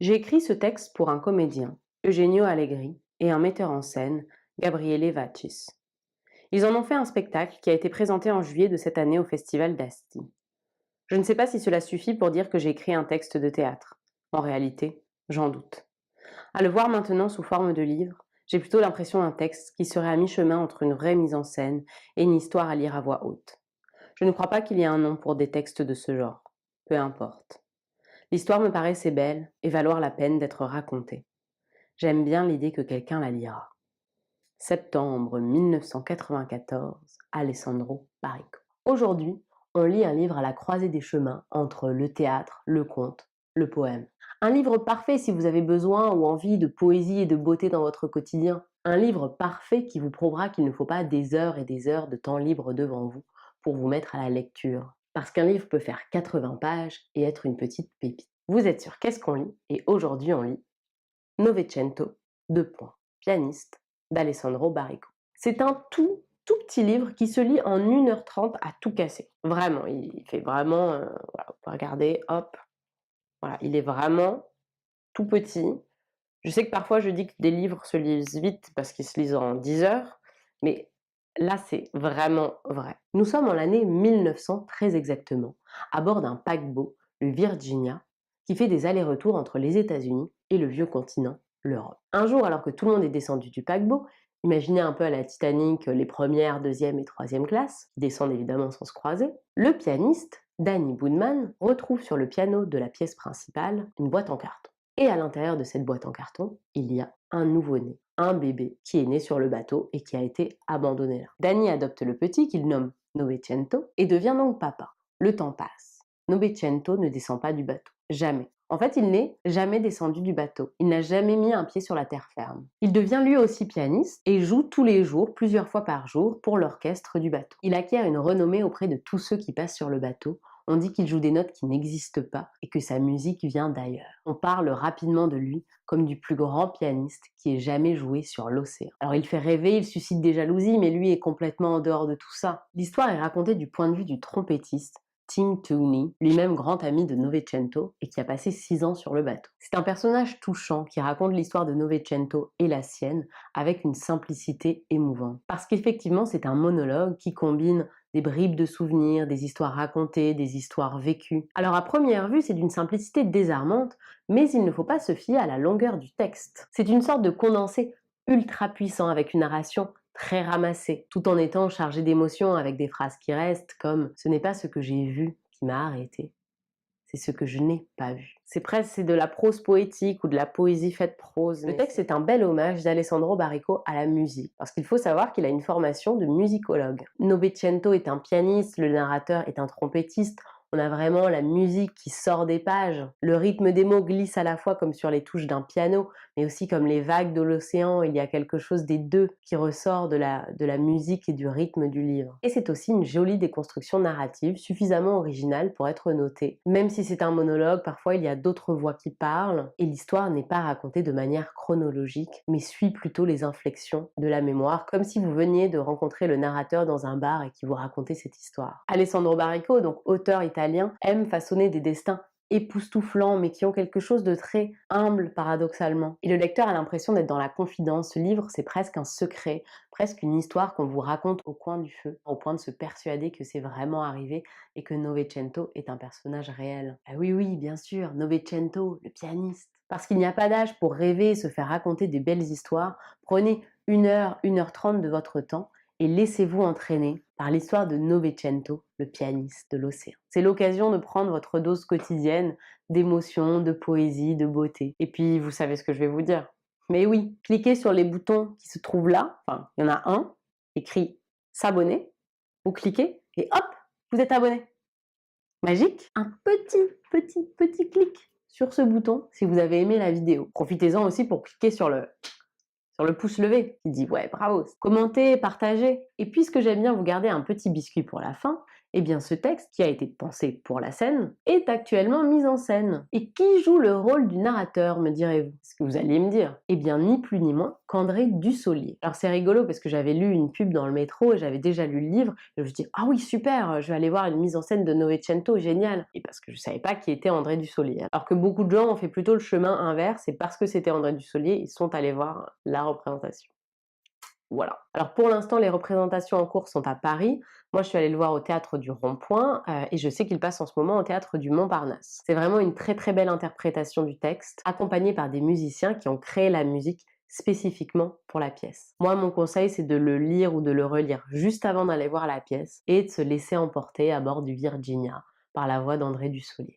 J'ai écrit ce texte pour un comédien, Eugenio Allegri, et un metteur en scène, Gabriele Vachis. Ils en ont fait un spectacle qui a été présenté en juillet de cette année au Festival d'Asti. Je ne sais pas si cela suffit pour dire que j'ai écrit un texte de théâtre. En réalité, j'en doute. À le voir maintenant sous forme de livre, j'ai plutôt l'impression d'un texte qui serait à mi-chemin entre une vraie mise en scène et une histoire à lire à voix haute. Je ne crois pas qu'il y ait un nom pour des textes de ce genre. Peu importe. L'histoire me paraissait belle et valoir la peine d'être racontée. J'aime bien l'idée que quelqu'un la lira. Septembre 1994, Alessandro Barrico. Aujourd'hui, on lit un livre à la croisée des chemins entre le théâtre, le conte, le poème. Un livre parfait si vous avez besoin ou envie de poésie et de beauté dans votre quotidien. Un livre parfait qui vous prouvera qu'il ne faut pas des heures et des heures de temps libre devant vous pour vous mettre à la lecture. Parce qu'un livre peut faire 80 pages et être une petite pépite. Vous êtes sur Qu'est-ce qu'on lit? Et aujourd'hui on lit Novecento, pianiste, d'Alessandro Barrico. C'est un tout petit livre qui se lit en 1h30 à tout casser. Vraiment, il fait vraiment, voilà, vous pouvez regarder, hop, voilà, il est vraiment tout petit. Je sais que parfois je dis que des livres se lisent vite parce qu'ils se lisent en 10 heures, mais là c'est vraiment vrai. Nous sommes en l'année 1900 très exactement, à bord d'un paquebot, le Virginia, qui fait des allers-retours entre les États-Unis et le vieux continent, l'Europe. Un jour, alors que tout le monde est descendu du paquebot, imaginez un peu à la Titanic les premières, deuxième et troisième classes, qui descendent évidemment sans se croiser, le pianiste, Danny Boudman, retrouve sur le piano de la pièce principale une boîte en carton. Et à l'intérieur de cette boîte en carton, il y a un nouveau-né, un bébé qui est né sur le bateau et qui a été abandonné là. Danny adopte le petit qu'il nomme Novecento et devient donc papa. Le temps passe. Novecento ne descend pas du bateau. Jamais. En fait, il n'est jamais descendu du bateau. Il n'a jamais mis un pied sur la terre ferme. Il devient lui aussi pianiste et joue tous les jours, plusieurs fois par jour, pour l'orchestre du bateau. Il acquiert une renommée auprès de tous ceux qui passent sur le bateau. On dit qu'il joue des notes qui n'existent pas et que sa musique vient d'ailleurs. On parle rapidement de lui comme du plus grand pianiste qui ait jamais joué sur l'océan. Alors il fait rêver, il suscite des jalousies, mais lui est complètement en dehors de tout ça. L'histoire est racontée du point de vue du trompettiste Tim Tooney, lui-même grand ami de Novecento et qui a passé 6 ans sur le bateau. C'est un personnage touchant qui raconte l'histoire de Novecento et la sienne avec une simplicité émouvante. Parce qu'effectivement, c'est un monologue qui combine des bribes de souvenirs, des histoires racontées, des histoires vécues. Alors à première vue, c'est d'une simplicité désarmante, mais il ne faut pas se fier à la longueur du texte. C'est une sorte de condensé ultra puissant avec une narration très ramassée, tout en étant chargé d'émotions avec des phrases qui restent comme « ce n'est pas ce que j'ai vu qui m'a arrêté, c'est ce que je n'ai pas vu ». C'est de la prose poétique ou de la poésie faite prose. Le texte est un bel hommage d'Alessandro Barrico à la musique, parce qu'il faut savoir qu'il a une formation de musicologue. Novecento est un pianiste, le narrateur est un trompettiste. On a vraiment la musique qui sort des pages. Le rythme des mots glisse à la fois comme sur les touches d'un piano, mais aussi comme les vagues de l'océan. Il y a quelque chose des deux qui ressort de la musique et du rythme du livre. Et c'est aussi une jolie déconstruction narrative, suffisamment originale pour être notée. Même si c'est un monologue, parfois il y a d'autres voix qui parlent, et l'histoire n'est pas racontée de manière chronologique, mais suit plutôt les inflexions de la mémoire, comme si vous veniez de rencontrer le narrateur dans un bar et qui vous racontait cette histoire. Alessandro Barrico, donc auteur italien, aime façonner des destins époustouflants, mais qui ont quelque chose de très humble paradoxalement. Et le lecteur a l'impression d'être dans la confidence. Ce livre, c'est presque un secret, presque une histoire qu'on vous raconte au coin du feu, au point de se persuader que c'est vraiment arrivé et que Novecento est un personnage réel. Ah oui, oui, bien sûr, Novecento, le pianiste. Parce qu'il n'y a pas d'âge pour rêver et se faire raconter des belles histoires, prenez 1 heure, 1h30 de votre temps et laissez-vous entraîner par l'histoire de Novecento, le pianiste de l'océan. C'est l'occasion de prendre votre dose quotidienne d'émotions, de poésie, de beauté. Et puis, vous savez ce que je vais vous dire. Mais oui, cliquez sur les boutons qui se trouvent là, enfin, il y en a un, écrit s'abonner, vous cliquez et hop, vous êtes abonné. Magique. Un petit clic sur ce bouton si vous avez aimé la vidéo. Profitez-en aussi pour cliquer sur le pouce levé qui dit ouais bravo, commentez, partagez. Et puisque j'aime bien vous garder un petit biscuit pour la fin, Eh bien, ce texte, qui a été pensé pour la scène, est actuellement mis en scène. Et qui joue le rôle du narrateur, me direz-vous? Ce que vous alliez me dire. Eh bien, ni plus ni moins qu'André Dussolier. Alors, c'est rigolo parce que j'avais lu une pub dans le métro et j'avais déjà lu le livre. Et je me suis dit, ah oui, super, je vais aller voir une mise en scène de Novecento, génial. Et parce que je savais pas qui était André Dussolier. Alors que beaucoup de gens ont fait plutôt le chemin inverse et parce que c'était André Dussolier, ils sont allés voir la représentation. Voilà. Alors pour l'instant, les représentations en cours sont à Paris. Moi, je suis allée le voir au théâtre du Rond-Point et je sais qu'il passe en ce moment au théâtre du Montparnasse. C'est vraiment une très très belle interprétation du texte, accompagnée par des musiciens qui ont créé la musique spécifiquement pour la pièce. Moi, mon conseil, c'est de le lire ou de le relire juste avant d'aller voir la pièce et de se laisser emporter à bord du Virginia par la voix d'André Dussolier.